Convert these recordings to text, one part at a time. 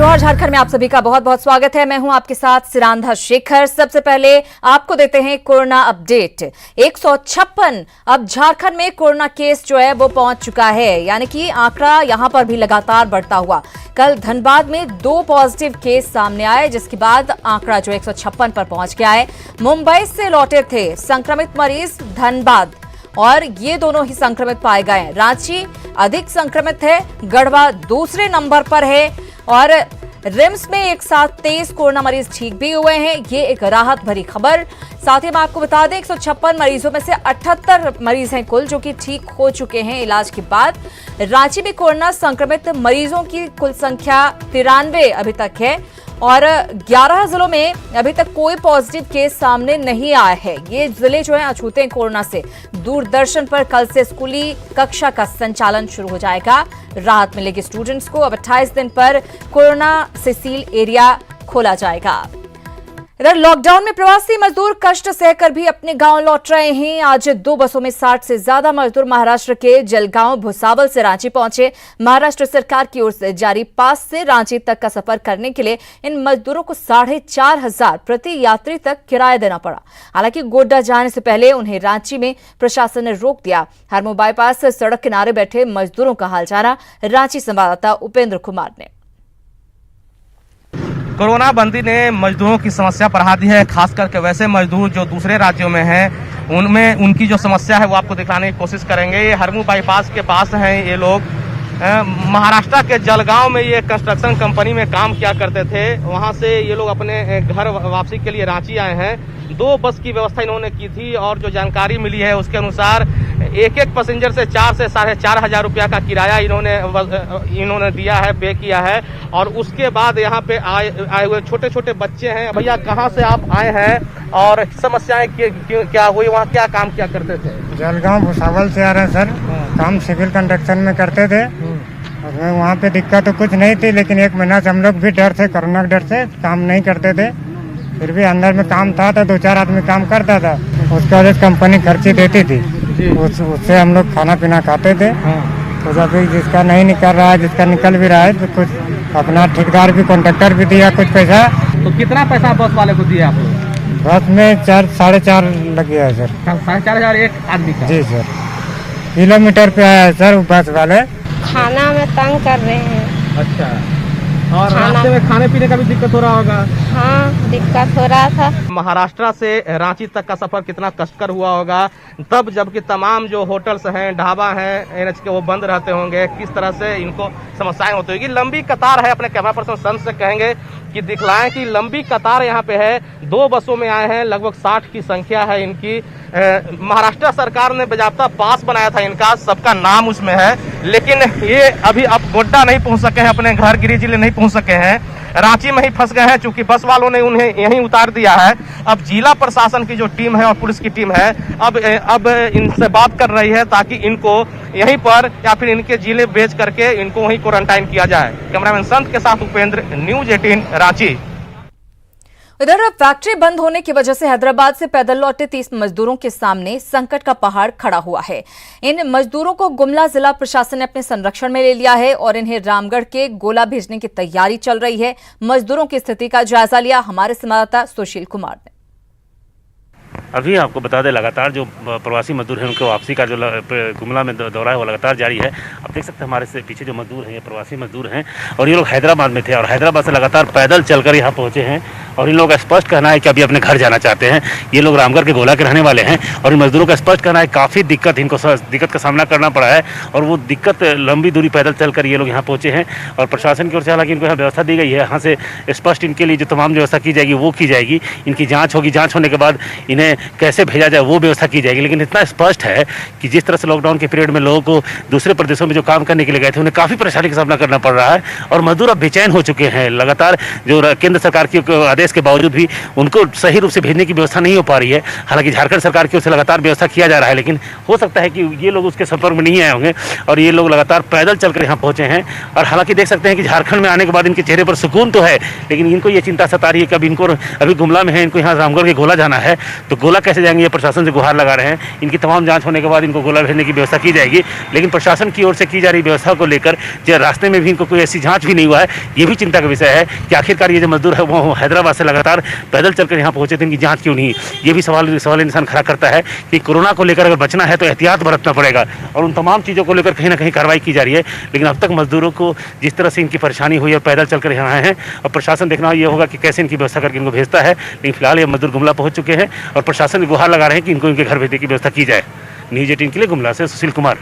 जोहार झारखंड में आप सभी का बहुत बहुत स्वागत है। मैं हूं आपके साथ सिरांधा शेखर। सबसे पहले आपको देते हैं कोरोना अपडेट। 156 अब झारखंड में कोरोना केस जो है वो पहुंच चुका है, यानी कि आंकड़ा यहां पर भी लगातार बढ़ता हुआ। कल धनबाद में 2 पॉजिटिव केस सामने आए, जिसके बाद आंकड़ा जो 156 पर पहुंच गया है। मुंबई से लौटे थे संक्रमित मरीज धनबाद, और ये दोनों ही संक्रमित पाए गए हैं। रांची अधिक संक्रमित है, गढ़वा दूसरे नंबर पर है, और रिम्स में एक साथ 23 कोरोना मरीज ठीक भी हुए हैं। ये एक राहत भरी खबर। साथ ही हम आपको बता दें 156 मरीजों में से 78 मरीज हैं कुल, जो कि ठीक हो चुके हैं इलाज के बाद। रांची में कोरोना संक्रमित मरीजों की कुल संख्या 93 अभी तक है, और 11 जिलों में अभी तक कोई पॉजिटिव केस सामने नहीं आया है। ये जिले जो हैं अछूते हैं कोरोना से। दूरदर्शन पर कल से स्कूली कक्षा का संचालन शुरू हो जाएगा। राहत मिलेगी स्टूडेंट्स को। अब 28 दिन पर कोरोना से सील एरिया खोला जाएगा। इधर लॉकडाउन में प्रवासी मजदूर कष्ट सहकर भी अपने गांव लौट रहे हैं। आज 2 बसों में 60 से ज्यादा मजदूर महाराष्ट्र के जलगांव भुसावल से रांची पहुंचे। महाराष्ट्र सरकार की ओर से जारी पास से रांची तक का सफर करने के लिए इन मजदूरों को 4,500 प्रति यात्री तक किराया देना पड़ा। हालांकि गोड्डा जाने से पहले उन्हें रांची में प्रशासन ने रोक दिया। हरमू बाईपास से सड़क किनारे बैठे मजदूरों का हाल जाना रांची संवाददाता उपेंद्र कुमार ने। कोरोना बंदी ने मजदूरों की समस्या बढ़ा दी है। खास करके वैसे मजदूर जो दूसरे राज्यों में हैं, उनमें उनकी जो समस्या है वो आपको दिखाने की कोशिश करेंगे। ये हरमू बाईपास के पास हैं ये लोग। महाराष्ट्र के जलगांव में ये कंस्ट्रक्शन कंपनी में काम किया करते थे। वहां से ये लोग अपने घर वापसी के लिए रांची आए हैं। 2 बस की व्यवस्था इन्होंने की थी, और जो जानकारी मिली है उसके अनुसार एक पैसेंजर से 4 से 4,500 रुपया का किराया इन्होंने दिया है, पे किया है। और उसके बाद यहाँ पे आए हुए छोटे छोटे बच्चे हैं। भैया, कहाँ से आप आए हैं और समस्याएं क्या हुई, वहाँ क्या काम किया करते थे? जलगांव भुसावल से आ रहे हैं सर। काम सिविल कंस्ट्रक्शन में करते थे। और वहाँ पे दिक्कत तो कुछ नहीं थी, लेकिन 1 महीना से हम लोग भी डर थे, कोरोना के डर से काम नहीं करते थे। फिर भी अंदर में काम था तो 2-4 आदमी काम करता था। उसके वजह से कंपनी खर्ची देती थी, उससे हम लोग खाना पीना खाते थे। तो जब जिसका नहीं निकल रहा है, जिसका निकल भी रहा है, तो कुछ अपना ठेकेदार भी, कॉन्ट्रैक्टर भी दिया कुछ पैसा। तो कितना पैसा बस वाले को दिया आप लोग? बस में 4-4.5 लग गया है सर। 4,500 एक आदमी का? जी सर। किलोमीटर पे आया है सर बस वाले। खाना में तंग कर रहे हैं। अच्छा, और रास्ते में खाने पीने का भी दिक्कत हो रहा होगा? हाँ, दिक्कत हो रहा था। महाराष्ट्र से रांची तक का सफर कितना कष्टकर हुआ होगा तब, जबकि तमाम जो होटल्स हैं, ढाबा हैं NH के, वो बंद रहते होंगे। किस तरह से इनको समस्याएं होती होगी। लंबी कतार है। अपने कैमरा पर्सन संत से कहेंगे कि दिखलाएं कि लंबी कतार यहाँ पे है। 2 बसों में आए हैं, लगभग 60 की संख्या है इनकी। महाराष्ट्र सरकार ने बाकायदा पास बनाया था इनका, सबका नाम उसमें है, लेकिन ये अभी अब गोड्डा नहीं पहुंच सके हैं, अपने घर गिरिडीह जिले नहीं पहुंच सके हैं, रांची में ही फंस गए हैं, चूंकि बस वालों ने उन्हें यहीं उतार दिया है। अब जिला प्रशासन की जो टीम है और पुलिस की टीम है अब इनसे बात कर रही है, ताकि इनको यहीं पर या फिर इनके जिले भेज करके इनको वहीं क्वारंटाइन किया जाए। कैमरामैन संत के साथ उपेंद्र, न्यूज 18 रांची। इधर फैक्ट्री बंद होने की वजह से हैदराबाद से पैदल लौटे 30 मजदूरों के सामने संकट का पहाड़ खड़ा हुआ है। इन मजदूरों को गुमला जिला प्रशासन ने अपने संरक्षण में ले लिया है, और इन्हें रामगढ़ के गोला भेजने की तैयारी चल रही है। मजदूरों की स्थिति का जायजा लिया हमारे संवाददाता सुशील कुमार ने। अभी आपको बता दें, लगातार जो प्रवासी मजदूर हैं उनके वापसी का जो गुमला में दौरा है वो लगातार जारी है। आप देख सकते हैं हमारे से पीछे जो मजदूर हैं, ये प्रवासी मजदूर हैं, और ये लोग हैदराबाद में थे और हैदराबाद से लगातार पैदल चलकर यहाँ पहुँचे हैं। और इन लोगों का स्पष्ट कहना है कि अभी अपने घर जाना चाहते हैं। ये लोग रामगढ़ के गोला के रहने वाले हैं, और इन मजदूरों का स्पष्ट कहना है काफ़ी इनको दिक्कत का सामना करना पड़ा है, और वो दिक्कत लंबी दूरी पैदल चलकर ये लोग यहाँ पहुँचे हैं। और प्रशासन की ओर से हालांकि इनको यहाँ व्यवस्था दी गई है। यहाँ से स्पष्ट इनके लिए जो तमाम व्यवस्था की जाएगी वो की जाएगी। इनकी जाँच होगी, जाँच होने के बाद इन्हें कैसे भेजा जाए वो व्यवस्था की जाएगी। लेकिन इतना स्पष्ट है कि जिस तरह से लॉकडाउन के पीरियड में लोगों को दूसरे प्रदेशों में जो काम करने के लिए गए थे, उन्हें काफ़ी परेशानी का सामना करना पड़ रहा है, और मजदूर अब बेचैन हो चुके हैं। लगातार जो केंद्र सरकार के आदेश के बावजूद भी उनको सही रूप से भेजने की व्यवस्था नहीं हो पा रही है। हालांकि झारखंड सरकार की ओर से लगातार व्यवस्था किया जा रहा है, लेकिन हो सकता है कि ये लोग उसके संपर्क में नहीं आए होंगे, और ये लोग लगातार पैदल चलकर यहाँ पहुंचे हैं। और हालांकि देख सकते हैं कि झारखंड में आने के बाद इनके चेहरे पर सुकून तो है, लेकिन इनको ये चिंता सता रही है कि अब इनको अभी गुमला में है, इनको यहाँ रामगढ़ के गोला जाना है, तो गोला कैसे जाएंगे, ये प्रशासन से गुहार लगा रहे हैं। इनकी तमाम जांच होने के बाद इनको गोला भेजने की व्यवस्था की जाएगी, लेकिन प्रशासन की ओर से की जा रही व्यवस्था को लेकर जो रास्ते में भी इनको कोई ऐसी जांच भी नहीं हुआ है, ये भी चिंता का विषय है कि आखिरकार ये जो मजदूर है वो हैदराबाद से लगातार पैदल चलकर यहाँ पहुंचे थे, इनकी जाँच क्यों नहीं। ये भी सवाल निशान खड़ा करता है कि कोरोना को लेकर अगर बचना है तो एहतियात बरतना पड़ेगा, और उन तमाम चीज़ों को लेकर कहीं ना कहीं कार्रवाई की जा रही है। लेकिन अब तक मजदूरों को जिस तरह से इनकी परेशानी हुई है, पैदल चलकर यहाँ आए हैं, और प्रशासन देखना ये होगा कि कैसे इनकी व्यवस्था करके इनको भेजता है। लेकिन फिलहाल ये मजदूर गुमला पहुंच चुके हैं और प्रशासन गुहार लगा रहे हैं कि इनको इनके घर भेजने की व्यवस्था की जाए। न्यूज़ 18 के लिए गुमला से सुशील कुमार।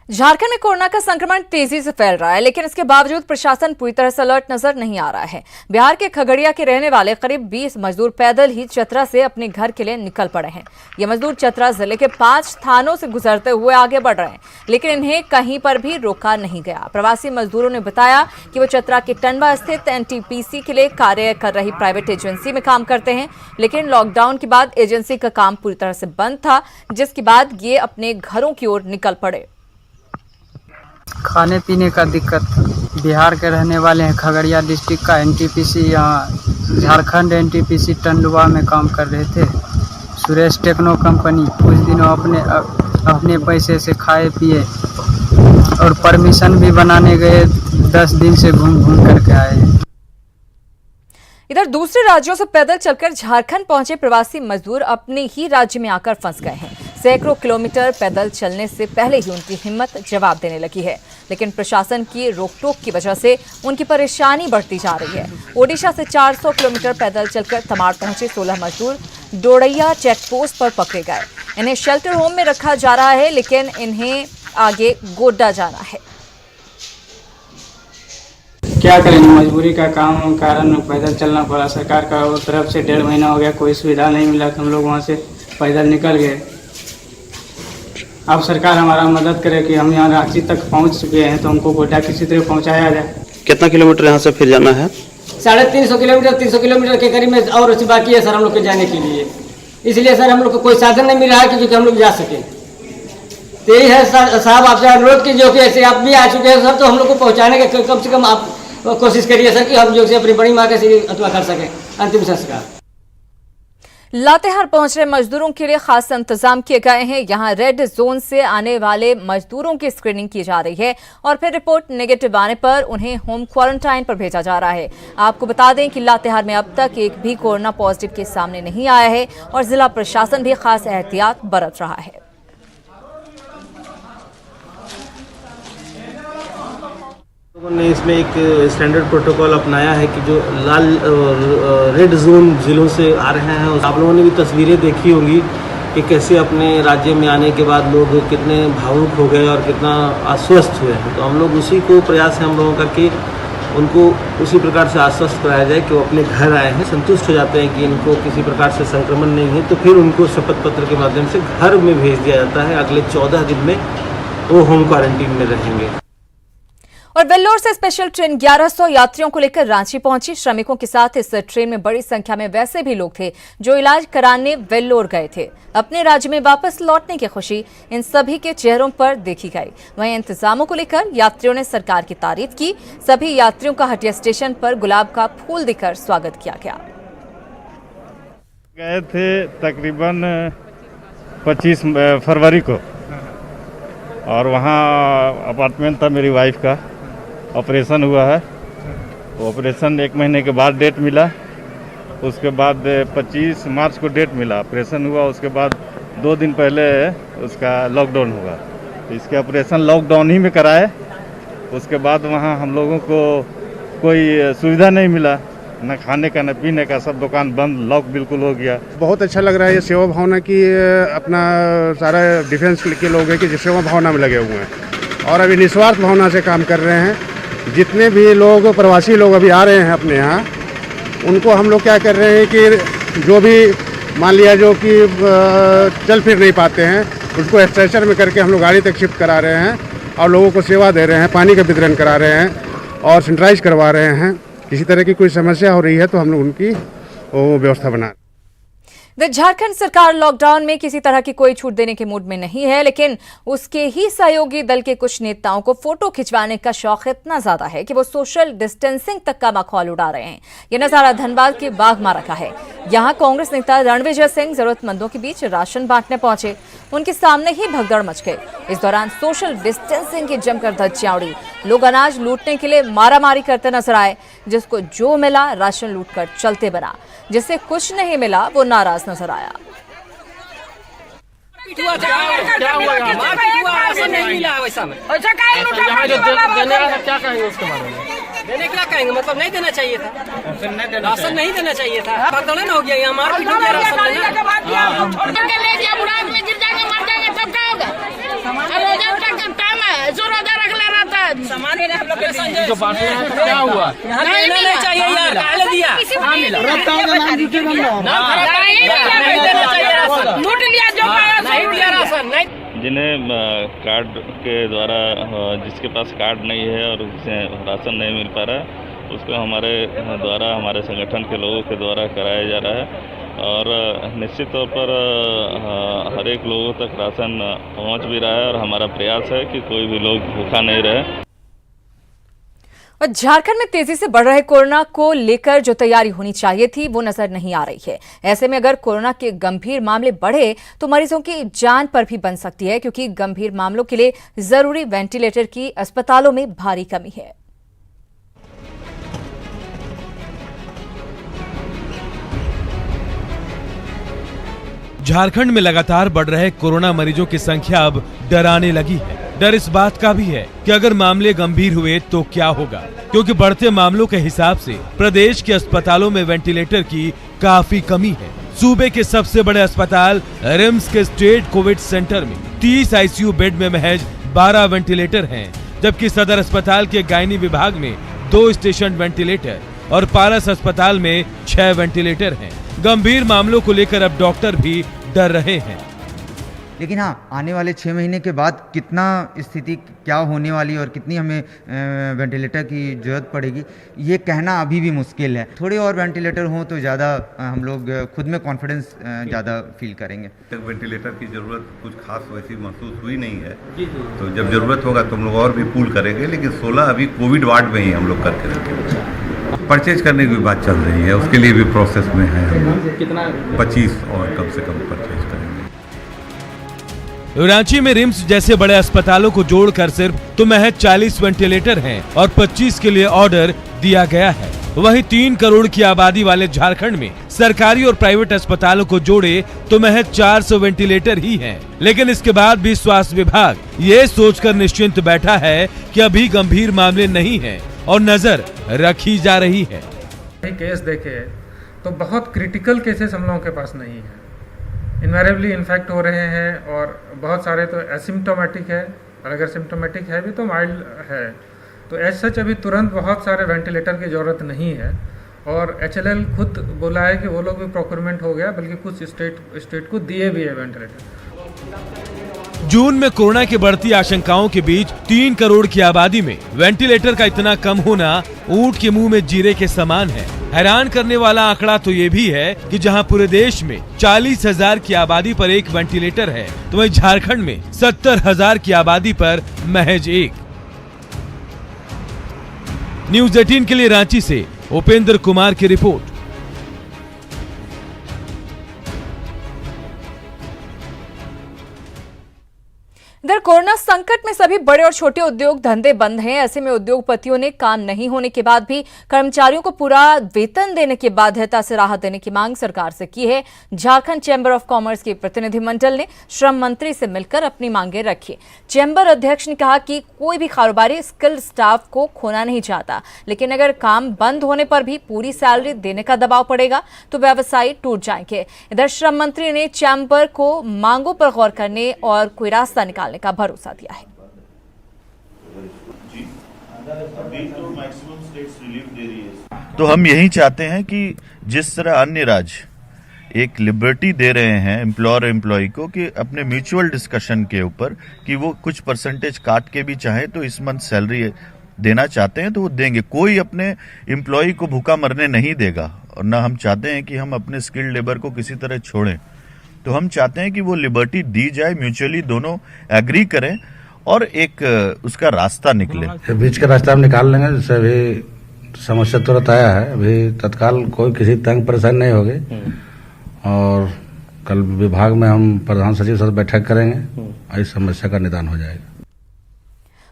झारखंड में कोरोना का संक्रमण तेजी से फैल रहा है, लेकिन इसके बावजूद प्रशासन पूरी तरह से अलर्ट नजर नहीं आ रहा है। बिहार के खगड़िया के रहने वाले करीब 20 मजदूर पैदल ही चतरा से अपने घर के लिए निकल पड़े हैं। ये मजदूर चतरा जिले के 5 थानों से गुजरते हुए आगे बढ़ रहे हैं, लेकिन इन्हें कहीं पर भी रोका नहीं गया। प्रवासी मजदूरों ने बताया कि वो चतरा के टंडवा स्थित एनटीपीसी के लिए कार्य कर रही प्राइवेट एजेंसी में काम करते हैं, लेकिन लॉकडाउन के बाद एजेंसी का काम पूरी तरह से बंद था, जिसके बाद ये अपने घरों की ओर निकल पड़े। खाने पीने का दिक्कत था। बिहार के रहने वाले हैं, खगड़िया डिस्ट्रिक्ट का एनटीपीसी, यहाँ झारखंड एनटीपीसी टंडवा में काम कर रहे थे। Suresh techno company. कुछ दिनों अपने पैसे से खाए पिए और परमिशन भी बनाने गए, 10 दिन से घूम घूम करके आए। इधर दूसरे राज्यों से पैदल चलकर झारखंड पहुंचे प्रवासी मजदूर अपने ही राज्य में आकर फंस गए हैं। सैकड़ों किलोमीटर पैदल चलने से पहले ही उनकी हिम्मत जवाब देने लगी है, लेकिन प्रशासन की रोक-टोक की वजह से उनकी परेशानी बढ़ती जा रही है। ओडिशा से 400 किलोमीटर पैदल चलकर तमाड़ पहुंचे 16 मजदूर डोड़ैया चेकपोस्ट पर पकड़े गए। इन्हें शेल्टर होम में रखा जा रहा है, लेकिन इन्हें आगे गोड्डा जाना है। क्या करेंगे, मजबूरी का काम कारण पैदल चलना पड़ा। सरकार का तरफ से 1.5 महीना हो गया, कोई सुविधा नहीं मिला, तो हम लोग वहाँ से पैदल निकल गए। अब सरकार हमारा मदद करे कि हम यहाँ रांची तक पहुँच चुके हैं, तो हमको गोड्डा किसी तरह पहुँचाया जाए। कितना किलोमीटर यहाँ से फिर जाना है? 350 किलोमीटर, 300 किलोमीटर के करीब में और बाकी है सर हम लोग के जाने के लिए। इसलिए सर हम लोग को कोई साधन नहीं मिल रहा है कि हम लोग जा सकें। तो यही है साहब, आपसे अनुरोध कीजिए कि ऐसे आप भी आ चुके हैं सर, तो हम लोग को पहुँचाने के कम से कम आप कोशिश करिए सर कि हम जो से अपनी बड़ी माँ के अथवा कर सकें अंतिम संस्कार। लातेहार पहुंच रहे मजदूरों के लिए खास इंतजाम किए गए हैं। यहां रेड जोन से आने वाले मजदूरों की स्क्रीनिंग की जा रही है और फिर रिपोर्ट नेगेटिव आने पर उन्हें होम क्वारंटाइन पर भेजा जा रहा है। आपको बता दें कि लातेहार में अब तक एक भी कोरोना पॉजिटिव केस सामने नहीं आया है और जिला प्रशासन भी खास एहतियात बरत रहा है। लोगों ने इसमें एक स्टैंडर्ड प्रोटोकॉल अपनाया है कि जो लाल रेड जोन जिलों से आ रहे हैं, आप लोगों ने भी तस्वीरें देखी होंगी कि कैसे अपने राज्य में आने के बाद लोग कितने भावुक हो गए और कितना आश्वस्त हुए हैं। तो हम लोग उसी को प्रयास है हम लोगों का कि उनको उसी प्रकार से आश्वस्त कराया जाए कि वो अपने घर आए हैं, संतुष्ट हो जाते हैं कि इनको किसी प्रकार से संक्रमण नहीं है, तो फिर उनको शपथ पत्र के माध्यम से घर में भेज दिया जाता है। अगले 14 दिन में वो होम क्वारंटीन में रहेंगे। और वेल्लोर से स्पेशल ट्रेन 1100 यात्रियों को लेकर रांची पहुंची। श्रमिकों के साथ इस ट्रेन में बड़ी संख्या में वैसे भी लोग थे जो इलाज कराने वेल्लोर गए थे। अपने राज्य में वापस लौटने की खुशी इन सभी के चेहरों पर देखी गई। वहीं इंतजामों को लेकर यात्रियों ने सरकार की तारीफ की। सभी यात्रियों का हटिया स्टेशन पर गुलाब का फूल देकर स्वागत किया गया। गए थे तकरीबन 25 फरवरी को और वहाँ अपार्टमेंट था मेरी वाइफ का, ऑपरेशन हुआ है। ऑपरेशन 1 महीने के बाद डेट मिला, उसके बाद 25 मार्च को डेट मिला। ऑपरेशन हुआ, उसके बाद 2 दिन पहले उसका लॉकडाउन हुआ। तो इसके ऑपरेशन लॉकडाउन ही में कराए। उसके बाद वहाँ हम लोगों को कोई सुविधा नहीं मिला, न खाने का न पीने का, सब दुकान बंद, लॉक बिल्कुल हो गया। बहुत अच्छा लग रहा है। ये सेवा भावना की अपना सारा डिफेंस के लोग हैं कि जो सेवा भावना में लगे हुए हैं और अभी निस्वार्थ भावना से काम कर रहे हैं। जितने भी लोग प्रवासी लोग अभी आ रहे हैं अपने यहाँ, उनको हम लोग क्या कर रहे हैं कि जो भी मान लिया जो कि चल फिर नहीं पाते हैं, उसको स्ट्रेचर में करके हम लोग गाड़ी तक शिफ्ट करा रहे हैं और लोगों को सेवा दे रहे हैं, पानी का वितरण करा रहे हैं और सैनिटाइज करवा रहे हैं। किसी तरह की कोई समस्या हो रही है तो हम लोग उनकी वो व्यवस्था बना। झारखंड सरकार लॉकडाउन में किसी तरह की कोई छूट देने के मूड में नहीं है, लेकिन उसके ही सहयोगी दल के कुछ नेताओं को फोटो खिंचवाने का शौक इतना ज्यादा है कि वो सोशल डिस्टेंसिंग तक का मखौल उड़ा रहे हैं। यह नजारा धनबाद के बाघमारा का है। यहाँ कांग्रेस नेता रणविजय सिंह जरूरतमंदों के बीच राशन बांटने पहुंचे। उनके सामने ही भगदड़ मच गई। इस दौरान सोशल डिस्टेंसिंग की जमकर धज्जियां उड़ी। लोग अनाज लूटने के लिए मारामारी करते नजर आए। जिसको जो मिला राशन लूटकर चलते बना, जिसे कुछ नहीं मिला वो नाराज नजर आया। क्या हुआ? राशन नहीं मिला वैसा में। क्या कहेंगे उसके बारे में? देने क्या कहेंगे, मतलब नहीं देना चाहिए था, राशन नहीं देना चाहिए था। भगदड़ हो गया यहाँ, मारपीट हो गया, राशन जो बांटने क्या हुआ? नहीं चाहिए यार, काहे दिया? लूट लिया जो नहीं दिया राशन नहीं। जिन्हें कार्ड के द्वारा, जिसके पास कार्ड नहीं है और उसे राशन नहीं मिल पा रहा है, उसको हमारे द्वारा, हमारे संगठन के लोगों के द्वारा कराया जा रहा है। और निश्चित तौर पर हर एक लोगों तक राशन पहुंच भी रहा है और हमारा प्रयास है कि कोई भी लोग भूखा नहीं रहे। और झारखंड में तेजी से बढ़ रहे कोरोना को लेकर जो तैयारी होनी चाहिए थी वो नजर नहीं आ रही है। ऐसे में अगर कोरोना के गंभीर मामले बढ़े तो मरीजों की जान पर भी बन सकती है, क्योंकि गंभीर मामलों के लिए जरूरी वेंटिलेटर की अस्पतालों में भारी कमी है। झारखंड में लगातार बढ़ रहे कोरोना मरीजों की संख्या अब डराने लगी है। डर इस बात का भी है कि अगर मामले गंभीर हुए तो क्या होगा, क्योंकि बढ़ते मामलों के हिसाब से प्रदेश के अस्पतालों में वेंटिलेटर की काफी कमी है। सूबे के सबसे बड़े अस्पताल रिम्स के स्टेट कोविड सेंटर में 30 आईसीयू बेड में महज 12 वेंटिलेटर हैं, जबकि सदर अस्पताल के गायनी विभाग में 2 स्टेशन वेंटिलेटर और पारस अस्पताल में 6 वेंटिलेटर हैं। गंभीर मामलों को लेकर अब डॉक्टर भी डर रहे हैं। लेकिन हाँ, आने वाले 6 महीने के बाद कितना स्थिति क्या होने वाली और कितनी हमें वेंटिलेटर की जरूरत पड़ेगी, ये कहना अभी भी मुश्किल है। थोड़े और वेंटिलेटर हों तो ज़्यादा हम लोग खुद में कॉन्फिडेंस ज़्यादा फील करेंगे। वेंटिलेटर की ज़रूरत कुछ खास वैसी महसूस हुई नहीं है, तो जब ज़रूरत होगा तो हम लोग और भी पूल करेंगे। लेकिन 16 अभी कोविड वार्ड में ही हम लोग करके रखेंगे। परचेज करने की बात चल रही है, उसके लिए भी प्रोसेस में है। कितना? 25 और कम से कम परचेज करेंगे। रांची में रिम्स जैसे बड़े अस्पतालों को जोड़कर सिर्फ तो महज 40 वेंटिलेटर हैं और 25 के लिए ऑर्डर दिया गया है। वहीं 3 करोड़ की आबादी वाले झारखंड में सरकारी और प्राइवेट अस्पतालों को जोड़े तो महज 400 वेंटिलेटर ही हैं। लेकिन इसके बाद भी स्वास्थ्य विभाग ये सोचकर निश्चिंत बैठा है कि अभी गंभीर मामले नहीं हैं और नजर रखी जा रही है। केस देखे तो बहुत क्रिटिकल केसेस हम लोगों के पास नहीं है। इन्वेरिएबली इन्फेक्ट हो रहे हैं और बहुत सारे तो एसिम्टोमेटिक है, और अगर सिम्टोमेटिक है भी तो माइल्ड है। तो एज सच अभी तुरंत बहुत सारे वेंटिलेटर की ज़रूरत नहीं है। और HLL खुद बोला है कि वो लोग भी प्रोक्योरमेंट हो गया, बल्कि कुछ स्टेट को दिए भी है वेंटिलेटर। जून में कोरोना की बढ़ती आशंकाओं के बीच 3 करोड़ की आबादी में वेंटिलेटर का इतना कम होना ऊंट के मुंह में जीरे के समान है। हैरान करने वाला आंकड़ा तो ये भी है कि जहां पूरे देश में 40,000 की आबादी पर 1 वेंटिलेटर है, तो वहीं झारखंड में 70,000 की आबादी पर महज 1। न्यूज़ 18 के लिए रांची से उपेंद्र कुमार की रिपोर्ट। इधर कोरोना संकट में सभी बड़े और छोटे उद्योग धंधे बंद हैं। ऐसे में उद्योगपतियों ने काम नहीं होने के बाद भी कर्मचारियों को पूरा वेतन देने की बाध्यता से राहत देने की मांग सरकार से की है। झारखंड चैंबर ऑफ कॉमर्स के प्रतिनिधिमंडल ने श्रम मंत्री से मिलकर अपनी मांगे रखी। चैंबर अध्यक्ष ने कहा कि कोई भी कारोबारी स्किल्ड स्टाफ को खोना नहीं चाहता, लेकिन अगर काम बंद होने पर भी पूरी सैलरी देने का दबाव पड़ेगा तो व्यवसायी टूट जाएंगे। इधर श्रम मंत्री ने चैंबर को मांगों पर गौर करने और कोई रास्ता निकालने का भरोसा दिया है। तो हम यही चाहते हैं कि जिस तरह अन्य राज्य एक लिबर्टी दे रहे हैं एम्प्लॉयर एम्प्लॉय को कि अपने म्यूचुअल डिस्कशन के ऊपर कि वो कुछ परसेंटेज काट के भी चाहे तो इस मंथ सैलरी देना चाहते हैं तो वो देंगे। कोई अपने एम्प्लॉय को भूखा मरने नहीं देगा, और ना हम चाहते हैं कि हम अपने स्किल्ड लेबर को किसी तरह छोड़ें। तो हम चाहते हैं कि वो लिबर्टी दी जाए, म्यूचुअली दोनों एग्री करें और एक उसका रास्ता निकले। बीच का रास्ता हम निकाल लेंगे। जैसे अभी समस्या तुरंत आया है। अभी तत्काल कोई किसी तंग परेशानी नहीं होगी और कल विभाग में हम प्रधान सचिव से बैठक करेंगे, इस समस्या का निदान हो जाएगा।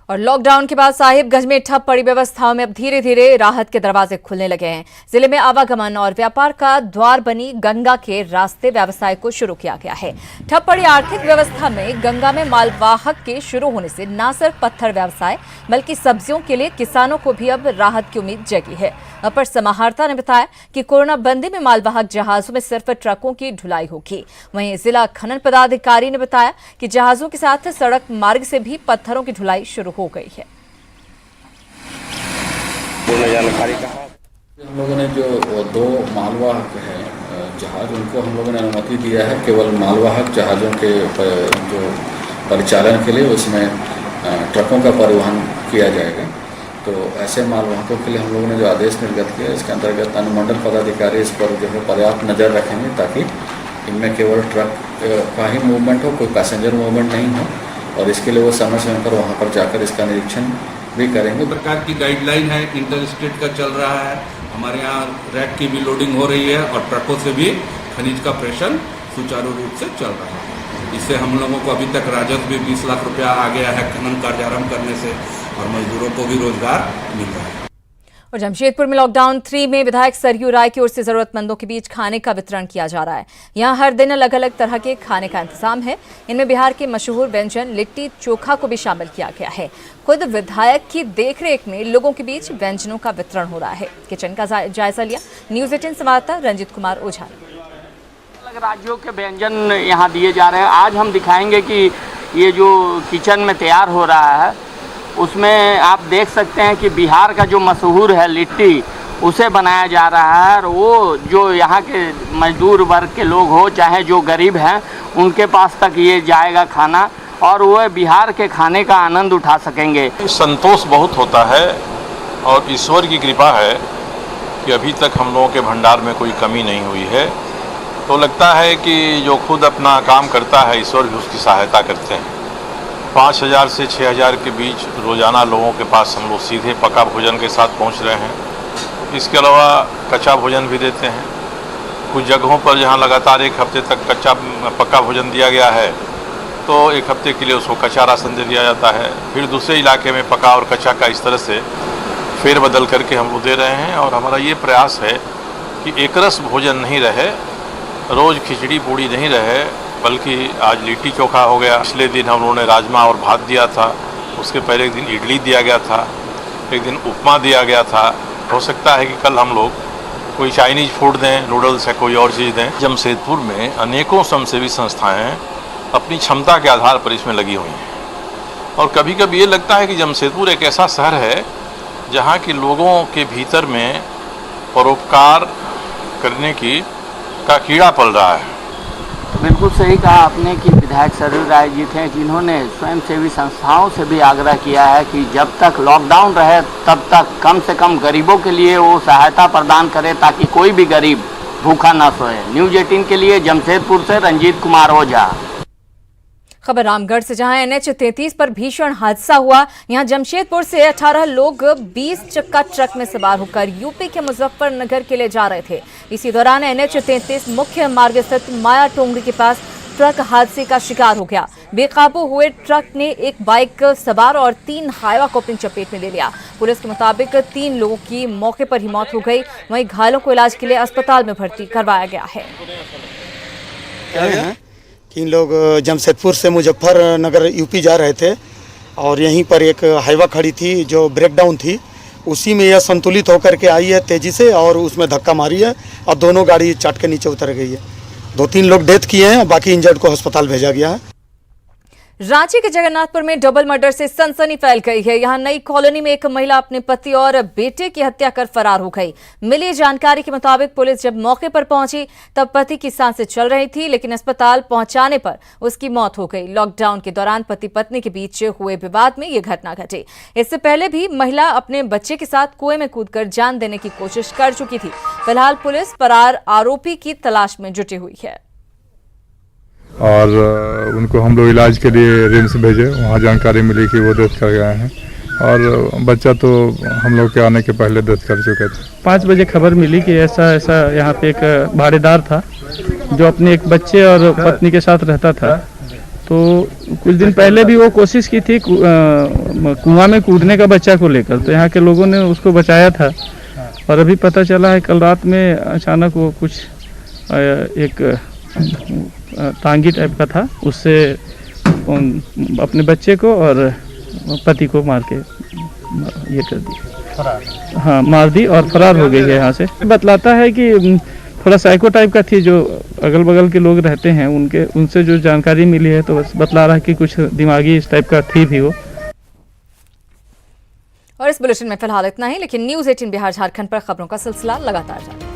और लॉकडाउन के बाद साहिबगंज में ठप पड़ी व्यवस्थाओं में अब धीरे धीरे राहत के दरवाजे खुलने लगे हैं। जिले में आवागमन और व्यापार का द्वार बनी गंगा के रास्ते व्यवसाय को शुरू किया गया है। ठप पड़ी आर्थिक व्यवस्था में गंगा में मालवाहक के शुरू होने से न सिर्फ पत्थर व्यवसाय बल्कि सब्जियों के लिए किसानों को भी अब राहत की उम्मीद जगी है। अपर समाहर्ता ने बताया कि कोरोना बंदी में मालवाहक जहाजों में सिर्फ ट्रकों की ढुलाई होगी। वहीं जिला खनन पदाधिकारी ने बताया कि जहाजों के साथ सड़क मार्ग से भी पत्थरों की ढुलाई शुरू हो गई है। जानकारी हम लोगों ने जो 2 मालवाहक है जहाज, उनको हम लोगों ने अनुमति दिया है केवल मालवाहक जहाज़ों के जो परिचालन के लिए उसमें ट्रकों का परिवहन किया जाएगा। तो ऐसे मालवाहकों के लिए हम लोगों ने जो आदेश निर्गत किया, इसके अंतर्गत अनुमंडल पदाधिकारी इस पर जो है पर्याप्त नज़र रखेंगे ताकि इनमें केवल ट्रक का ही मूवमेंट हो, कोई पैसेंजर मूवमेंट नहीं हो, और इसके लिए वो समय समय पर वहाँ पर जाकर इसका निरीक्षण भी करेंगे। प्रकार की गाइडलाइन है, इंटर स्टेट का चल रहा है, हमारे यहाँ रैक की भी लोडिंग हो रही है और ट्रकों से भी खनिज का प्रेषण सुचारू रूप से चल रहा है। इससे हम लोगों को अभी तक राजस्व भी 20 लाख रुपया आ गया है खनन कार्यारंभ करने से, और मजदूरों को भी रोजगार मिल रहा है। और जमशेदपुर में लॉकडाउन 3 में विधायक सरयू राय की ओर से जरूरतमंदों के बीच खाने का वितरण किया जा रहा है। यहाँ हर दिन अलग अलग तरह के खाने का इंतजाम है। इनमें बिहार के मशहूर व्यंजन लिट्टी चोखा को भी शामिल किया गया है। खुद विधायक की देखरेख में लोगों के बीच व्यंजनों का वितरण हो रहा है। किचन का जायजा लिया न्यूज 18 संवाददाता रंजित कुमार ओझा ने। अलग राज्यों के व्यंजन यहाँ दिए जा रहे हैं। आज हम दिखाएंगे कि ये जो किचन में तैयार हो रहा है उसमें आप देख सकते हैं कि बिहार का जो मशहूर है लिट्टी, उसे बनाया जा रहा है। और वो जो यहाँ के मजदूर वर्ग के लोग हो चाहे जो गरीब हैं, उनके पास तक ये जाएगा खाना और वो बिहार के खाने का आनंद उठा सकेंगे। संतोष बहुत होता है और ईश्वर की कृपा है कि अभी तक हम लोगों के भंडार में कोई कमी नहीं हुई है। तो लगता है कि जो खुद अपना काम करता है ईश्वर भी उसकी सहायता करते हैं। 5000 से 6000 के बीच रोज़ाना लोगों के पास हम लोग सीधे पका भोजन के साथ पहुंच रहे हैं। इसके अलावा कच्चा भोजन भी देते हैं। कुछ जगहों पर जहां लगातार 1 हफ्ते तक पक्का भोजन दिया गया है तो 1 हफ्ते के लिए उसको कच्चा राशन दे दिया जाता है। फिर दूसरे इलाके में पका और कच्चा का इस तरह से फेरबदल करके हम लोग दे रहे हैं। और हमारा ये प्रयास है कि एकरस भोजन नहीं रहे, रोज़ खिचड़ी पूड़ी नहीं रहे, बल्कि आज लिट्टी चोखा हो गया। पिछले दिन हम लोगों ने राजमा और भात दिया था, उसके पहले एक दिन इडली दिया गया था, एक दिन उपमा दिया गया था। हो सकता है कि कल हम लोग कोई चाइनीज फूड दें, नूडल्स या कोई और चीज़ दें। जमशेदपुर में अनेकों स्वयंसेवी संस्थाएं अपनी क्षमता के आधार पर इसमें लगी हुई हैं। और कभी कभी ये लगता है कि जमशेदपुर एक ऐसा शहर है जहाँ के लोगों के भीतर में परोपकार करने का कीड़ा पल रहा है। बिल्कुल सही कहा आपने कि विधायक सरयू राय जी थे जिन्होंने स्वयंसेवी संस्थाओं से भी आग्रह किया है कि जब तक लॉकडाउन रहे तब तक कम से कम गरीबों के लिए वो सहायता प्रदान करे ताकि कोई भी गरीब भूखा ना सोए। न्यूज 18 के लिए जमशेदपुर से रंजीत कुमार ओझा। खबर रामगढ़ से, जहां NH 33 पर भीषण हादसा हुआ। यहां जमशेदपुर से 18 लोग 20 चक्का ट्रक में सवार होकर यूपी के मुजफ्फरनगर के लिए जा रहे थे। इसी दौरान NH 33 मुख्य मार्ग स्थित माया टोंगरी के पास ट्रक हादसे का शिकार हो गया। बेकाबू हुए ट्रक ने एक बाइक सवार और 3 हाइवा को अपनी चपेट में ले लिया। पुलिस के मुताबिक 3 लोगों की मौके पर ही मौत हो गई। वहीं घायलों को इलाज के लिए अस्पताल में भर्ती करवाया गया है। इन लोग जमशेदपुर से मुजफ्फरनगर यूपी जा रहे थे और यहीं पर एक हाईवा खड़ी थी जो ब्रेकडाउन थी, उसी में यह संतुलित होकर के आई है तेज़ी से और उसमें धक्का मारी है और दोनों गाड़ी चाट के नीचे उतर गई है। 2-3 लोग डेथ किए हैं, बाकी इंजर्ड को अस्पताल भेजा गया है। रांची के जगन्नाथपुर में डबल मर्डर से सनसनी फैल गई है। यहां नई कॉलोनी में एक महिला अपने पति और बेटे की हत्या कर फरार हो गई। मिली जानकारी के मुताबिक पुलिस जब मौके पर पहुंची तब पति की सांसें चल रही थी, लेकिन अस्पताल पहुंचाने पर उसकी मौत हो गई। लॉकडाउन के दौरान पति पत्नी के बीच हुए विवाद में यह घटना घटी। इससे पहले भी महिला अपने बच्चे के साथ कुएं में कूदकर जान देने की कोशिश कर चुकी थी। फिलहाल पुलिस फरार आरोपी की तलाश में जुटी हुई है और उनको हम लोग इलाज के लिए रिम्स भेजे। वहाँ जानकारी मिली कि वो डेथ कर गए हैं और बच्चा तो हम लोग के आने के पहले डेथ कर चुके थे। 5 बजे खबर मिली कि ऐसा यहाँ पे एक भाड़ेदार था जो अपने एक बच्चे और पत्नी के साथ रहता था। तो कुछ दिन पहले भी वो कोशिश की थी कुआं में कूदने का बच्चा को लेकर, तो यहाँ के लोगों ने उसको बचाया था। और अभी पता चला है कल रात में अचानक वो कुछ एक टांगी टाइप का था, उससे अपने बच्चे को और पति को मार के ये कर दिया। हाँ, मार दी और फरार हो गई है यहाँ से। बतलाता है कि थोड़ा साइको टाइप का थी, जो अगल बगल के लोग रहते हैं उनसे जो जानकारी मिली है तो बस बतला रहा है कि कुछ दिमागी इस टाइप का थी भी वो। और इस बुलेटिन में फिलहाल इतना ही, लेकिन न्यूज़ 18 बिहार झारखंड पर खबरों का सिलसिला लगातार जारी है।